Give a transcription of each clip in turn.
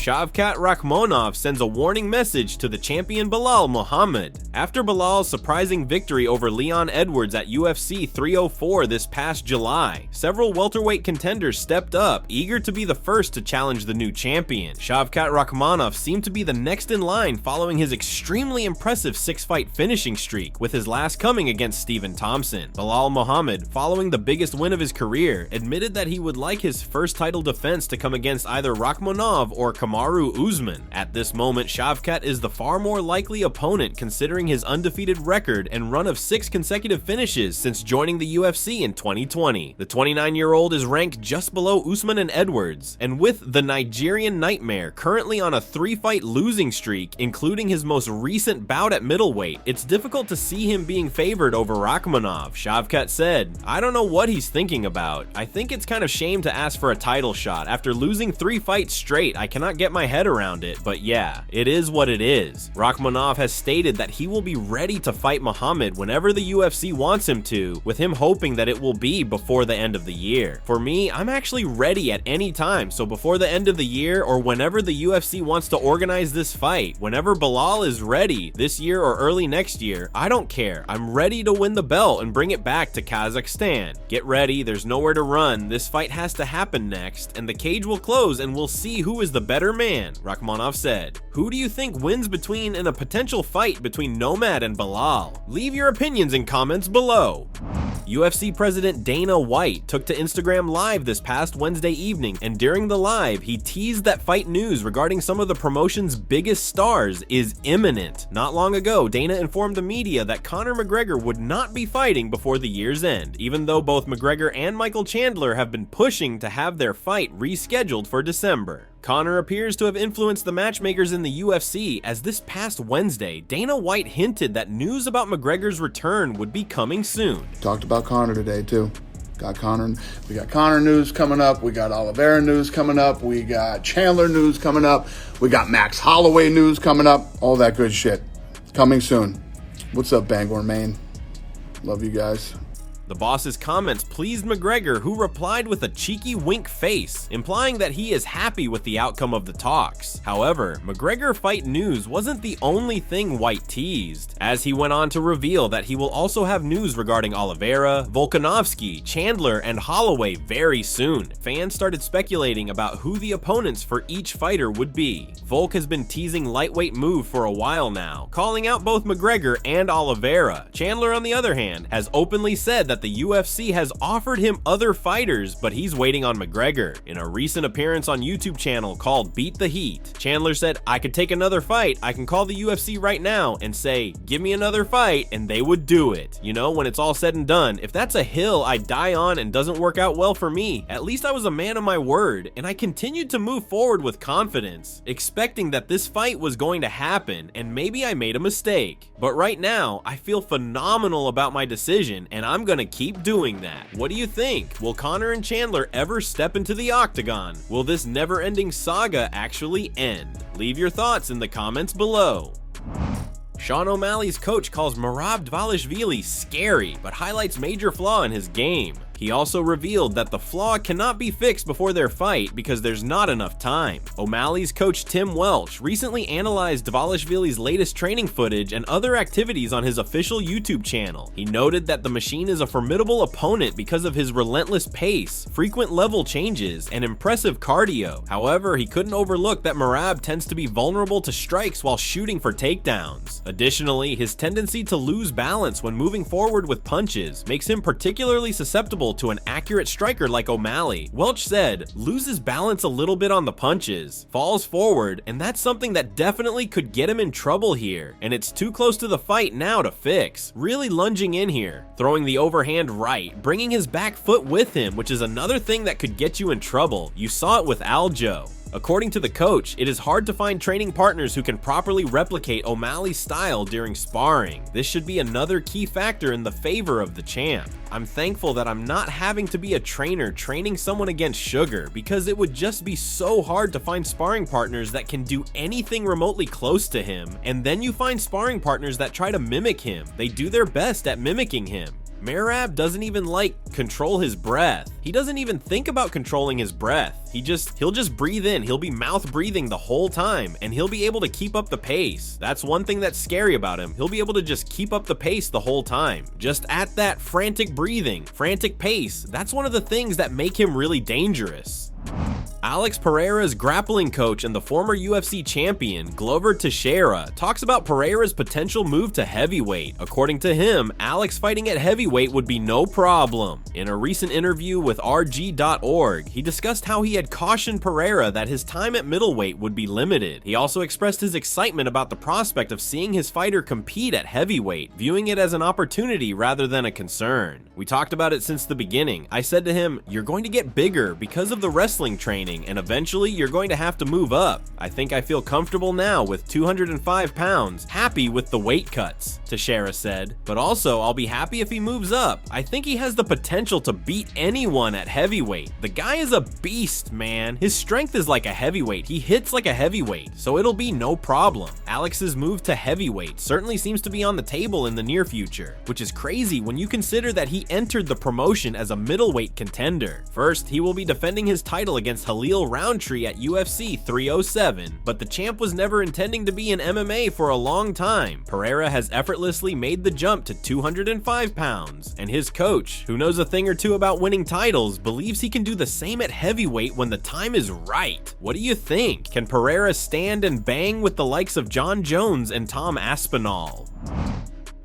Shavkhat Rakhmonov sends a warning message to the champion Belal Muhammad. After Belal's surprising victory over Leon Edwards at UFC 304 this past July, several welterweight contenders stepped up, eager to be the first to challenge the new champion. Shavkhat Rakhmonov seemed to be the next in line following his extremely impressive 6-fight finishing streak, with his last coming against Stephen Thompson. Belal Muhammad, following the biggest win of his career, admitted that he would like his first title defense to come against either Rakhmonov or Kamaru Usman. At this moment, Shavkat is the far more likely opponent considering his undefeated record and run of 6 consecutive finishes since joining the UFC in 2020. The 29-year-old is ranked just below Usman and Edwards, and with the Nigerian Nightmare currently on a 3-fight losing streak, including his most recent bout at middleweight, it's difficult to see him being favored over Rakhmonov. Shavkat said, "I don't know what he's thinking about. I think it's kind of shame to ask for a title shot. After losing 3 fights straight, I cannot get my head around it, but yeah, it is what it is." Rakhmonov has stated that he will be ready to fight Muhammad whenever the UFC wants him to, with him hoping that it will be before the end of the year. For me, I'm actually ready at any time, so before the end of the year or whenever the UFC wants to organize this fight, whenever Belal is ready, this year or early next year, I don't care. I'm ready to win the belt and bring it back to Kazakhstan. Get ready, there's nowhere to run. This fight has to happen next, and the cage will close and we'll see who is the better man, Rakhmonov said. Who do you think wins in a potential fight between Nomad and Belal? Leave your opinions in comments below. UFC President Dana White took to Instagram Live this past Wednesday evening, and during the live, he teased that fight news regarding some of the promotion's biggest stars is imminent. Not long ago, Dana informed the media that Conor McGregor would not be fighting before the year's end, even though both McGregor and Michael Chandler have been pushing to have their fight rescheduled for December. Conor appears to have influenced the matchmakers in the UFC, as this past Wednesday, Dana White hinted that news about McGregor's return would be coming soon. Talked about Conor today too. We got Conor news coming up. We got Oliveira news coming up. We got Chandler news coming up. We got Max Holloway news coming up. All that good shit coming soon. What's up, Bangor, Maine? Love you guys. The boss's comments pleased McGregor, who replied with a cheeky wink face, implying that he is happy with the outcome of the talks. However, McGregor fight news wasn't the only thing White teased, as he went on to reveal that he will also have news regarding Oliveira, Volkanovski, Chandler, and Holloway very soon. Fans started speculating about who the opponents for each fighter would be. Volk has been teasing lightweight move for a while now, calling out both McGregor and Oliveira. Chandler, on the other hand, has openly said that the UFC has offered him other fighters, but he's waiting on McGregor. In a recent appearance on YouTube channel called Beat the Heat, Chandler said, "I could take another fight. I can call the UFC right now and say, give me another fight, and they would do it. You know, when it's all said and done, if that's a hill I die on and doesn't work out well for me, at least I was a man of my word, and I continued to move forward with confidence, expecting that this fight was going to happen, and maybe I made a mistake. But right now, I feel phenomenal about my decision, and I'm gonna keep doing that." What do you think? Will Conor and Chandler ever step into the octagon? Will this never-ending saga actually end? Leave your thoughts in the comments below. Sean O'Malley's coach calls Merab Dvalishvili scary, but highlights major flaw in his game. He also revealed that the flaw cannot be fixed before their fight because there's not enough time. O'Malley's coach Tim Welch recently analyzed Dvalishvili's latest training footage and other activities on his official YouTube channel. He noted that the machine is a formidable opponent because of his relentless pace, frequent level changes, and impressive cardio. However, he couldn't overlook that Merab tends to be vulnerable to strikes while shooting for takedowns. Additionally, his tendency to lose balance when moving forward with punches makes him particularly susceptible to an accurate striker like O'Malley. Welch said, "Loses balance a little bit on the punches, falls forward, and that's something that definitely could get him in trouble here, and it's too close to the fight now to fix. Really lunging in here, throwing the overhand right, bringing his back foot with him, which is another thing that could get you in trouble. You saw it with Aljo." According to the coach, it is hard to find training partners who can properly replicate O'Malley's style during sparring. This should be another key factor in the favor of the champ. "I'm thankful that I'm not having to be a trainer training someone against Sugar, because it would just be so hard to find sparring partners that can do anything remotely close to him, and then you find sparring partners that try to mimic him. They do their best at mimicking him. Merab doesn't even control his breath. He doesn't even think about controlling his breath. He'll just breathe in. He'll be mouth breathing the whole time, and he'll be able to keep up the pace. That's one thing that's scary about him. He'll be able to just keep up the pace the whole time. Just at that frantic breathing, frantic pace. That's one of the things that make him really dangerous. Alex Pereira's grappling coach and the former UFC champion, Glover Teixeira, talks about Pereira's potential move to heavyweight. According to him, Alex fighting at heavyweight would be no problem. In a recent interview with RG.org, he discussed how he had cautioned Pereira that his time at middleweight would be limited. He also expressed his excitement about the prospect of seeing his fighter compete at heavyweight, viewing it as an opportunity rather than a concern. We talked about it since the beginning. I said to him, "You're going to get bigger because of the wrestling training, and eventually you're going to have to move up. I think I feel comfortable now with 205 pounds, happy with the weight cuts," Teixeira said. "But also, I'll be happy if he moves up. I think he has the potential to beat anyone at heavyweight. The guy is a beast, man. His strength is like a heavyweight. He hits like a heavyweight, so it'll be no problem." Alex's move to heavyweight certainly seems to be on the table in the near future, which is crazy when you consider that he entered the promotion as a middleweight contender. First, he will be defending his title against Khalil Roundtree at UFC 307, but the champ was never intending to be in MMA for a long time. Pereira has effortlessly made the jump to 205 pounds, and his coach, who knows a thing or two about winning titles, believes he can do the same at heavyweight when the time is right. What do you think? Can Pereira stand and bang with the likes of John Jones and Tom Aspinall?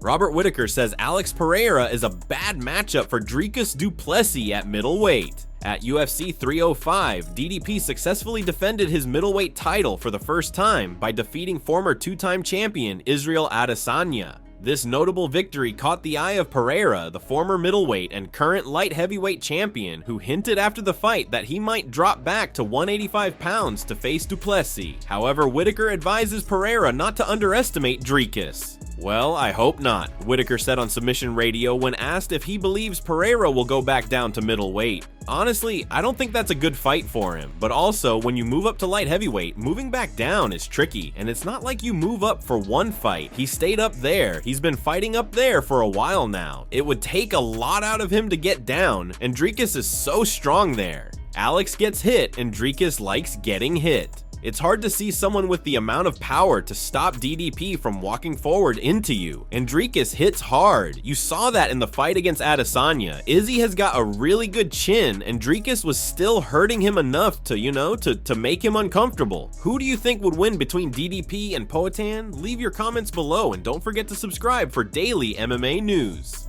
Robert Whittaker says Alex Pereira is a bad matchup for Dricus Du Plessis at middleweight. At UFC 305, DDP successfully defended his middleweight title for the first time by defeating former two-time champion Israel Adesanya. This notable victory caught the eye of Pereira, the former middleweight and current light heavyweight champion, who hinted after the fight that he might drop back to 185 pounds to face Du Plessis. However, Whittaker advises Pereira not to underestimate Dricus. "Well, I hope not," Whittaker said on Submission Radio when asked if he believes Pereira will go back down to middleweight. "Honestly, I don't think that's a good fight for him, but also, when you move up to light heavyweight, moving back down is tricky, and it's not like you move up for one fight. He stayed up there. He's been fighting up there for a while now. It would take a lot out of him to get down, and Dricus is so strong there. Alex gets hit, and Dricus likes getting hit. It's hard to see someone with the amount of power to stop DDP from walking forward into you, and Dricus hits hard. You saw that in the fight against Adesanya. Izzy has got a really good chin, and Dricus was still hurting him enough to make him uncomfortable. Who do you think would win between DDP and Poatan? Leave your comments below, and don't forget to subscribe for daily MMA news.